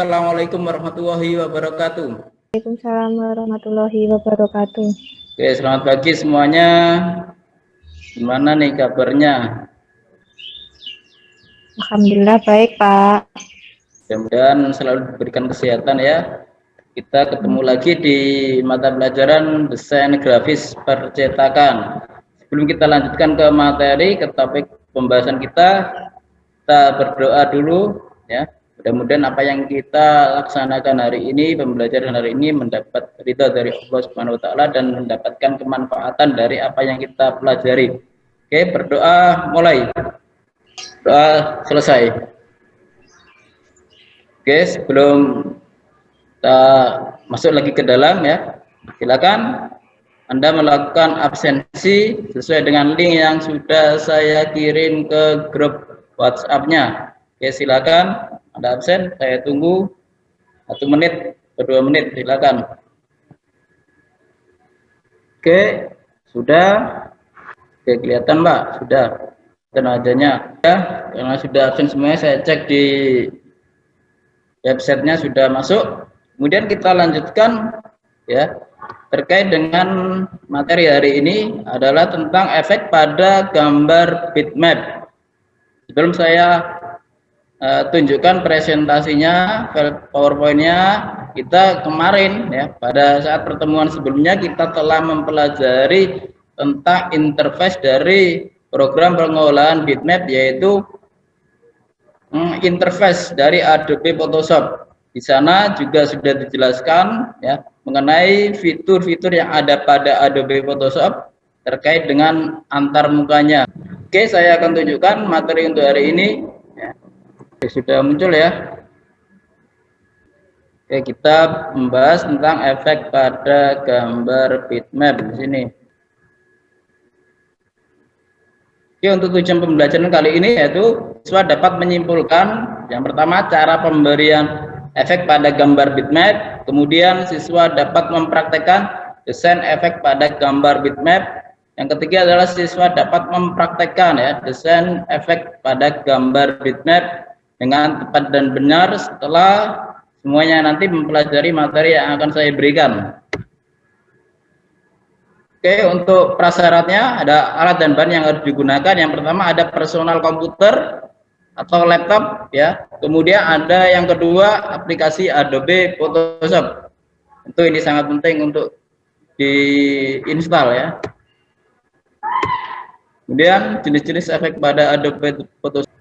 Assalamualaikum warahmatullahi wabarakatuh. Waalaikumsalam warahmatullahi wabarakatuh. Oke, selamat pagi semuanya. Gimana nih kabarnya? Alhamdulillah baik, Pak. Mudah-mudahan selalu diberikan kesehatan ya. Kita ketemu lagi di mata pelajaran desain grafis percetakan. Sebelum kita lanjutkan ke materi, ke topik pembahasan kita berdoa dulu ya. Mudah-mudahan apa yang kita laksanakan hari ini, pembelajaran hari ini mendapat ridha dari Allah Subhanahu wa taala dan mendapatkan kemanfaatan dari apa yang kita pelajari. Oke, berdoa mulai. Doa selesai. Oke, sebelum kita masuk lagi ke dalam ya, silakan Anda melakukan absensi sesuai dengan link yang sudah saya kirim ke grup WhatsApp-nya. Oke, silakan Anda absen, saya tunggu 1 menit atau 2 menit, silakan. Oke, sudah. Oke, kelihatan Mbak, sudah. Tenaganya ya, karena sudah absen semuanya, saya cek di websitenya sudah masuk. Kemudian kita lanjutkan ya, terkait dengan materi hari ini adalah tentang efek pada gambar bitmap. Sebelum saya tunjukkan presentasinya, PowerPoint-nya, kita kemarin ya, pada saat pertemuan sebelumnya kita telah mempelajari tentang interface dari program pengolahan bitmap, yaitu interface dari Adobe Photoshop. Di sana juga sudah dijelaskan ya mengenai fitur-fitur yang ada pada Adobe Photoshop terkait dengan antarmukanya. Oke, saya akan tunjukkan materi untuk hari ini. Ya. Oke, sudah muncul ya. Oke, kita membahas tentang efek pada gambar bitmap di sini. Oke, untuk tujuan pembelajaran kali ini yaitu siswa dapat menyimpulkan yang pertama cara pemberian efek pada gambar bitmap, kemudian siswa dapat mempraktekkan desain efek pada gambar bitmap. Yang ketiga adalah siswa dapat mempraktekkan ya desain efek pada gambar bitmap dengan tepat dan benar setelah semuanya nanti mempelajari materi yang akan saya berikan. Oke, untuk prasyaratnya ada alat dan bahan yang harus digunakan. Yang pertama ada personal komputer atau laptop ya. Kemudian ada yang kedua aplikasi Adobe Photoshop. Tentu ini sangat penting untuk diinstal ya. Kemudian jenis-jenis efek pada Adobe Photoshop.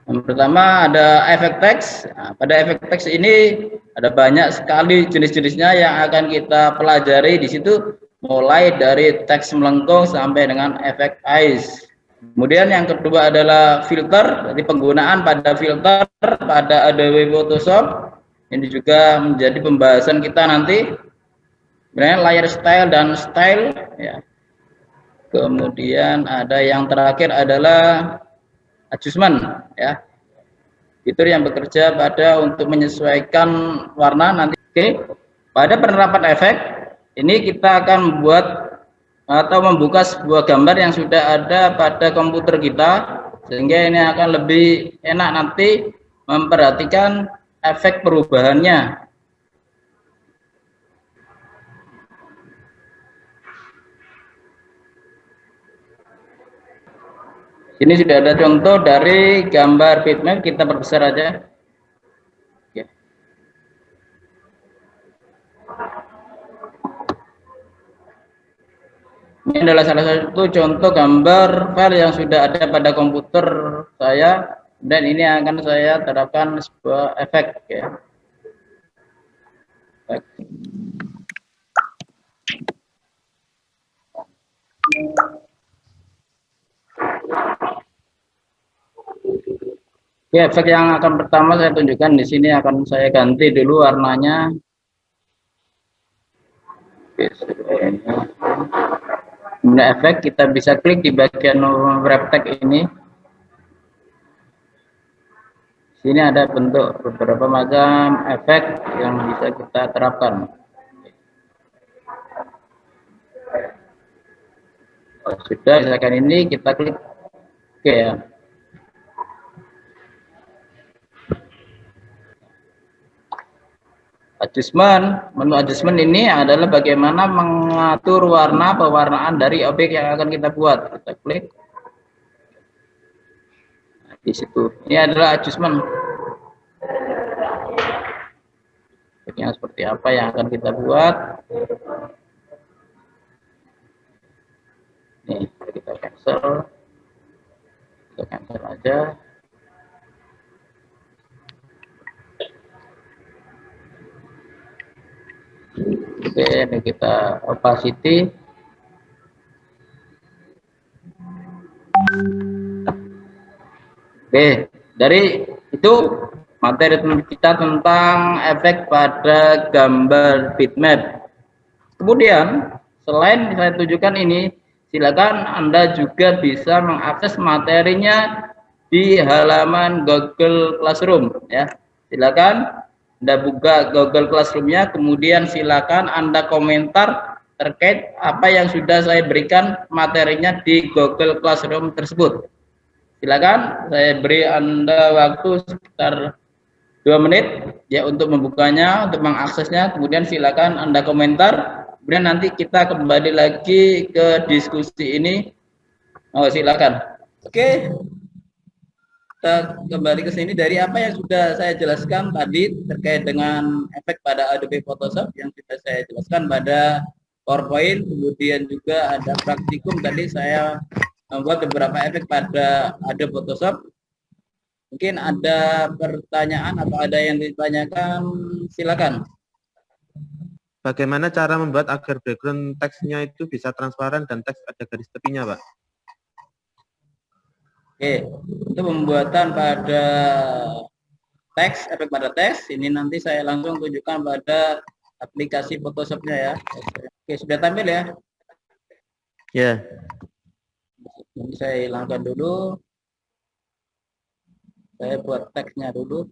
Yang pertama ada efek teks. Nah, pada efek teks ini ada banyak sekali jenis-jenisnya yang akan kita pelajari di situ, mulai dari teks melengkung sampai dengan efek eyes. Kemudian yang kedua adalah filter, jadi penggunaan pada filter pada Adobe Photoshop. Ini juga menjadi pembahasan kita nanti. Kemudian layer style dan style ya. Kemudian ada yang terakhir adalah adjustment ya, fitur yang bekerja pada untuk menyesuaikan warna nanti. Oke, pada penerapan efek ini kita akan membuat atau membuka sebuah gambar yang sudah ada pada komputer kita, sehingga ini akan lebih enak nanti memperhatikan efek perubahannya. Ini sudah ada contoh dari gambar bitmap, kita perbesar aja. Oke. Ini adalah salah satu contoh gambar file yang sudah ada pada komputer saya, dan ini akan saya terapkan sebuah efek ya. Ya, efek yang akan pertama saya tunjukkan di sini akan saya ganti dulu warnanya. Kemudian efek kita bisa klik di bagian wrap text ini. Sini ada bentuk beberapa macam efek yang bisa kita terapkan. Sudah, misalkan ini kita klik oke ya. adjustment. Menu adjustment ini adalah bagaimana mengatur warna pewarnaan dari objek yang akan kita buat. Kita klik di situ. Ini adalah adjustment. Yang seperti apa yang akan kita buat. Nih, kita cancel. Kita cancel aja. Oke, ini kita opacity. Oke, dari itu materi kita tentang efek pada gambar bitmap. Kemudian, selain saya tunjukkan ini, silakan Anda juga bisa mengakses materinya di halaman Google Classroom. Ya, silakan Anda buka Google Classroom-nya, kemudian silakan Anda komentar terkait apa yang sudah saya berikan materinya di Google Classroom tersebut. Silakan, saya beri Anda waktu sekitar 2 menit ya untuk membukanya, untuk mengaksesnya. Kemudian silakan Anda komentar. Kemudian nanti kita kembali lagi ke diskusi ini. Oh, silakan. Oke. Kita kembali ke sini dari apa yang sudah saya jelaskan tadi terkait dengan efek pada Adobe Photoshop yang sudah saya jelaskan pada PowerPoint. Kemudian juga ada praktikum tadi saya membuat beberapa efek pada Adobe Photoshop. Mungkin ada pertanyaan atau ada yang ditanyakan, silakan. Bagaimana cara membuat agar background teksnya itu bisa transparan dan teks ada garis tepinya, Pak? Oke, untuk pembuatan pada teks, efek pada teks, ini nanti saya langsung tunjukkan pada aplikasi Photoshop-nya ya. Oke, sudah tampil ya? Ya. Nanti saya hilangkan dulu. Saya buat teksnya dulu.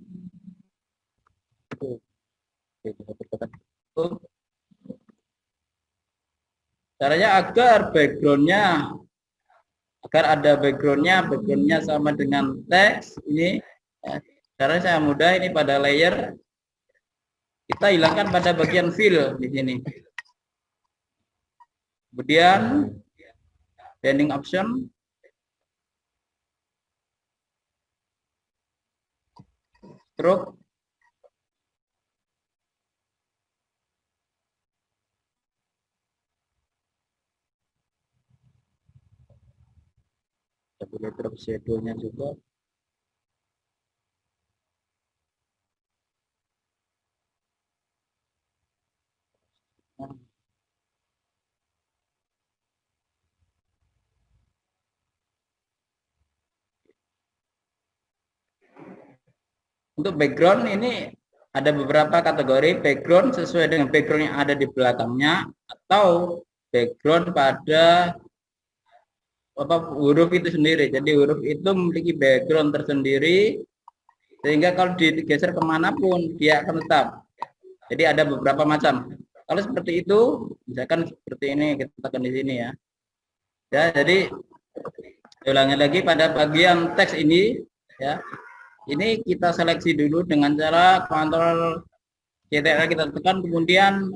Caranya agar backgroundnya, agar ada backgroundnya sama dengan teks ini. Ya, caranya saya mudah, ini pada layer. Kita hilangkan pada bagian fill di sini. Kemudian blending option. Stroke. Kita boleh drop shadow-nya juga. Untuk background ini ada beberapa kategori background sesuai dengan background yang ada di belakangnya atau background pada huruf itu sendiri. Jadi huruf itu memiliki background tersendiri sehingga kalau digeser kemanapun dia akan tetap. Jadi ada beberapa macam. Kalau seperti itu, misalkan seperti ini kita tekan di sini ya. Ya, jadi ulangi lagi pada bagian teks ini ya. Ini kita seleksi dulu dengan cara Ctrl Ctrl kita tekan, kemudian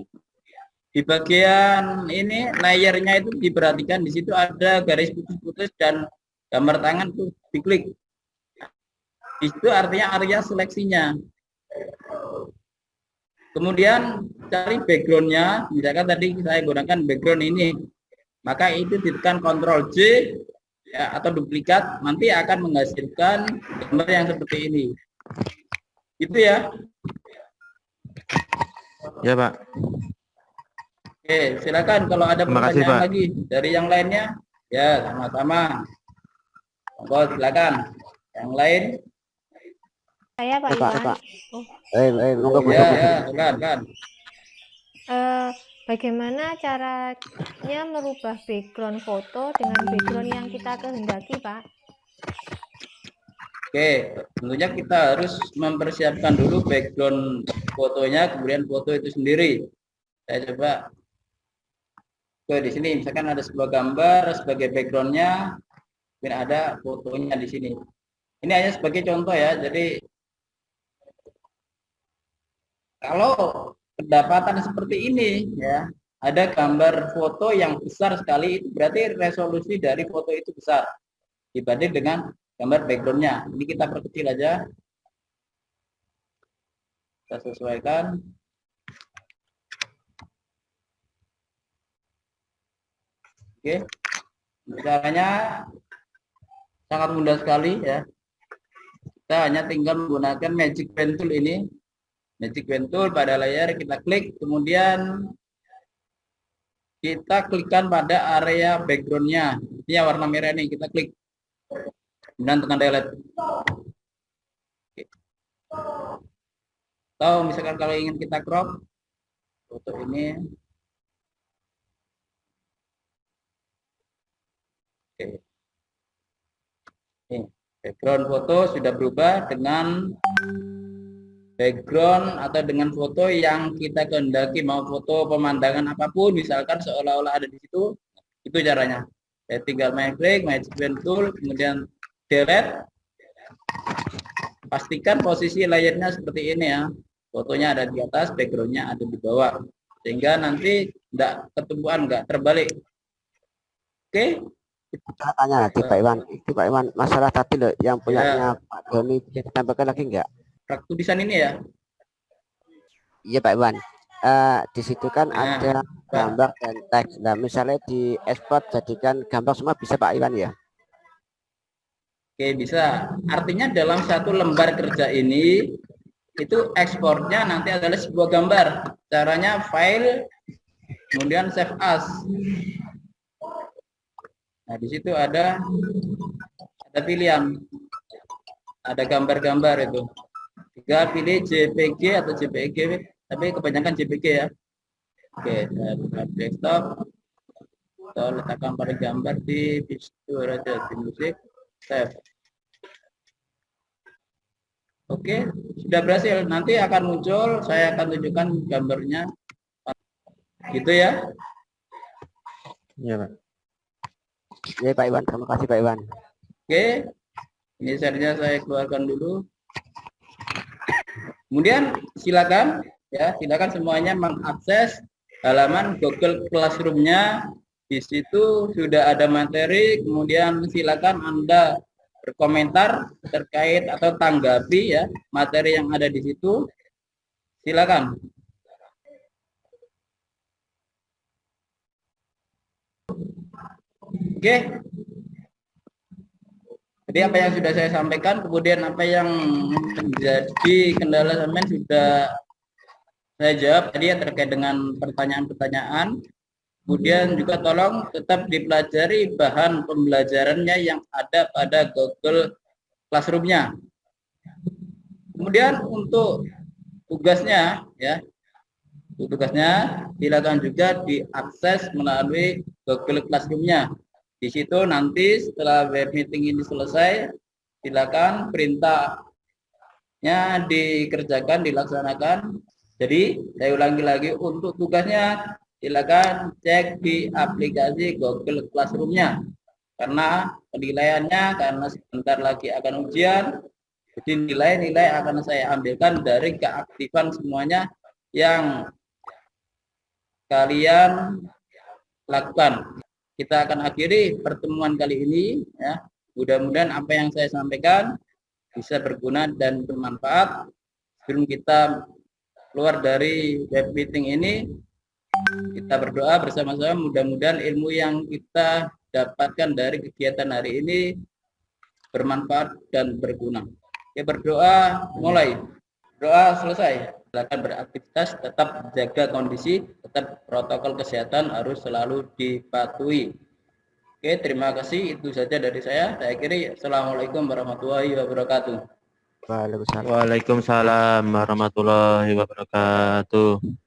di bagian ini layernya itu diperhatikan, di situ ada garis putus-putus dan gambar tangan tuh diklik. Di situ artinya area seleksinya. Kemudian cari backgroundnya, misalkan tadi saya gunakan background ini, maka itu ditekan Ctrl J ya, atau duplikat, nanti akan menghasilkan gambar yang seperti ini. Itu ya. Ya, Pak. Oke, silakan kalau ada pertanyaan Pak. lagi dari yang lainnya. Ya, sama-sama. Monggo silakan. Yang lain? Saya Pak Pak, Iwan. Pak. Oh. Ya, silakan. Bagaimana caranya merubah background foto dengan background yang kita kehendaki, Pak? Oke, tentunya kita harus mempersiapkan dulu background fotonya, kemudian foto itu sendiri. Saya coba. Oke, di sini misalkan ada sebuah gambar sebagai backgroundnya, kemudian ada fotonya di sini. Ini hanya sebagai contoh ya. Jadi kalau kedapatan seperti ini ya, ada gambar foto yang besar sekali, itu berarti resolusi dari foto itu besar dibanding dengan gambar backgroundnya. Ini kita perkecil aja, kita sesuaikan. Oke, caranya sangat mudah sekali ya. Kita hanya tinggal menggunakan Magic Pen Tool ini. Magic Pen Tool pada layar kita klik, kemudian kita klikkan pada area backgroundnya. Ini yang warna merah ini, kita klik. Kemudian tekan delete. Oke. Atau misalkan kalau ingin kita crop foto ini. Oke. Ini background foto sudah berubah dengan background atau dengan foto yang kita kehendaki, mau foto pemandangan apapun, misalkan seolah-olah ada di situ. Itu caranya. Saya tinggal main klik, Magic Pen Tool, kemudian delete. Pastikan posisi layarnya seperti ini ya. Fotonya ada di atas, backgroundnya ada di bawah. Sehingga nanti tidak ketumbuhan, nggak terbalik. Oke. Saya tanya lagi Pak Iwan, itu Pak Iwan, masalah tadi loh yang punyanya Pak Doni bisa ditambahkan lagi enggak? Tulisan ini ya. Iya Pak Iwan, di situ kan ada gambar dan teks. Nah misalnya di export jadikan gambar semua bisa Pak Iwan ya? Oke, bisa. Artinya dalam satu lembar kerja ini itu ekspornya nanti adalah sebuah gambar. Caranya file, kemudian save as. Nah, di situ ada pilihan, ada gambar-gambar itu. Jika pilih JPG atau JPG, tapi kebanyakan JPG ya. Oke, saya buka desktop. Kita letakkan pada gambar di picture aja, di musik, save. Oke, sudah berhasil. Nanti akan muncul, saya akan tunjukkan gambarnya. Gitu ya. Iya, Pak. Iya Pak Iwan, terima kasih Pak Iwan. Oke, ini share-nya saya keluarkan dulu. Kemudian silakan semuanya mengakses halaman Google Classroom-nya. Di situ sudah ada materi, kemudian silakan Anda berkomentar terkait atau tanggapi ya materi yang ada di situ. Silakan. Oke. Jadi apa yang sudah saya sampaikan, kemudian apa yang menjadi kendala sampean sudah saya jawab tadi ya terkait dengan pertanyaan-pertanyaan. Kemudian juga tolong tetap dipelajari bahan pembelajarannya yang ada pada Google Classroom-nya. Kemudian untuk tugasnya ya, silakan juga diakses melalui Google Classroom-nya. Di situ nanti setelah web meeting ini selesai, silakan perintahnya dikerjakan, dilaksanakan. Jadi saya ulangi lagi, untuk tugasnya silakan cek di aplikasi Google Classroom-nya. Karena penilaiannya, karena sebentar lagi akan ujian, jadi nilai-nilai akan saya ambilkan dari keaktifan semuanya yang kalian lakukan. Kita akan akhiri pertemuan kali ini ya. Mudah-mudahan apa yang saya sampaikan bisa berguna dan bermanfaat. Sebelum kita keluar dari web meeting ini, kita berdoa bersama-sama, mudah-mudahan ilmu yang kita dapatkan dari kegiatan hari ini bermanfaat dan berguna. Oke, berdoa mulai. Doa selesai. Silakan beraktivitas, tetap jaga kondisi, tetap protokol kesehatan harus selalu dipatuhi. Oke, terima kasih. Itu saja dari saya. Saya akhiri. Assalamualaikum warahmatullahi wabarakatuh. Waalaikumsalam. Waalaikumsalam warahmatullahi wabarakatuh.